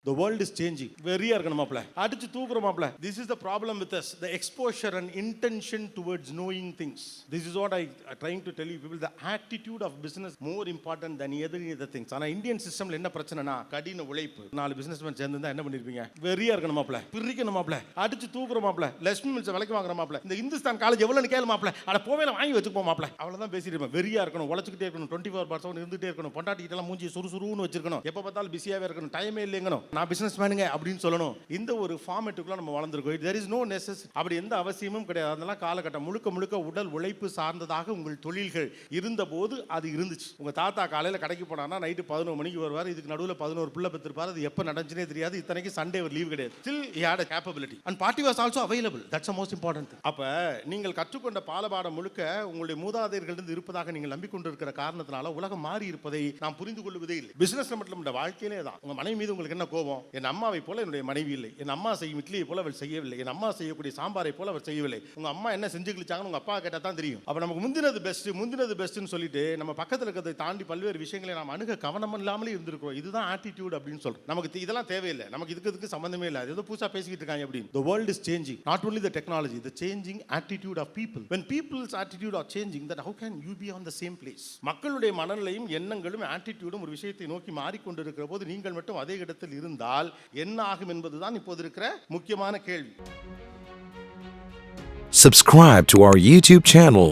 The world is changing. வெறியா இருக்கணும் மாப்ள. அடிச்சு தூக்குறோம் மாப்ள. This is the problem with us. The exposure and intention towards knowing things. This is what I trying to tell you people. The attitude of business more important than other things. ஆனா Indian சிஸ்டம்ல என்ன பிரச்சனைனா கடின உழைப்பு. 4 businessman சேர்ந்து என்ன பண்ணிருப்பீங்க? வெறியா இருக்கணும் மாப்ள. பிரிக்கணும் மாப்ள. அடிச்சு தூக்குறோம் மாப்ள. லட்சுமி மில்ஸ் விலைக்கு வாங்குற மாப்ள. இந்த இந்துஸ்தான் காலேஜ் எவ்வளவுன்னு கேளு மாப்ள. அட போவேல வாங்கி வச்சுப்போம் மாப்ள. அவ்வளவுதான் பேசிட்டு வெறியா இருக்கணும். உழைச்சிட்டே இருக்கணும். 24/7 இருந்துட்டே இருக்கணும். பொண்டாட்டி கிட்ட எல்லாம் மூஞ்சி சுறுசுறுன்னு வச்சிருக்கணும். எப்ப பார்த்தாலும் பிஸியாவே இருக்கணும். டைமே இல்லைங்கணும். நான் பிசினஸ் மேனுங்க அப்படின்னு சொல்லணும். இந்த ஒரு ஃபார்மேட்டுக்குள்ள நம்ம வளர்ந்துருக்கோம். there is no necessity. அப்படி எந்த அவசியமும் கிடையாது. அதெல்லாம் காலகட்டம் முழுக்க உடல் உழைப்பு சார்ந்ததாக உங்கள் தொழில்கள் இருந்தபோது அது இருந்துச்சு. உங்க தாத்தா காலையில கடைக்கு போனானா நைட்டு 11 மணிக்கு வருவார். இதுக்கு நடுவில் 11 பிள்ளை பெற்றிருப்பார். அது எப்ப நடந்துச்சுனே தெரியாது. இத்தனைக்கு சண்டே ஒரு லீவ் கிடையாது. still he had a capability and party was also available. That's the most important thing. அப்ப நீங்கள் கற்றுக்கொண்ட பாலபாடம் முழுக்க உங்களுடைய மூதாதையர்களிருந்து இருப்பதாக நீங்கள் நம்பிக்கொண்டிருக்கிற காரணத்தினால உலகம் மாறி இருப்பதை நாம் புரிந்து கொள்வதே இல்லை. பிசினஸ்ல மட்டும் இல்ல, வாழ்க்கையிலே தான். உங்க மனைவி மீது உங்களுக்கு என்ன கோபம்? என் அம்மாவை போல என்னுடைய மனைவி இல்லை. என் அம்மா செய்யும் இட்லியை போல அவள் செய்யவில்லை. என் அம்மா செய்யக்கூடிய சாம்பாரை போல அவர் செய்யவில்லை. உங்க அம்மா என்ன செஞ்சு கிழிச்சாங்கன்னு உங்க அப்பா கேட்டா தான் தெரியும். அப்ப நமக்கு முந்தினது பெஸ்ட்னு சொல்லிட்டு நம்ம பக்கத்துல இருக்கிறதை தாண்டி பல்வேறு விஷயங்களை நாம் அணுக கவனம் இல்லாமலே இருந்திருக்கிறோம். இதுதான் ஆட்டிடியூட் அப்படின்னு சொல்றோம். நமக்கு இதெல்லாம் தேவையில்லை. நமக்கு இதுக்கு சம்பந்தமே இல்லை. ஏதோ புதுசா பேசிக்கிட்டு இருக்காங்க அப்படின்னு. The world is changing. Not only the technology, the changing attitude of people. When people's attitude are changing, that how can you be on the same place? மக்களுடைய மனநிலையும் எண்ணங்களும் ஆட்டிடியூடும் ஒரு விஷயத்தை நோக்கி மாறிக்கொண்டிருக்கிற போது நீங்கள் மட்டும் அதே இடத்தில் இருந்தால் என்ன ஆகும் என்பதுதான் இப்போது இருக்கிற முக்கியமான கேள்வி. Subscribe to our YouTube channel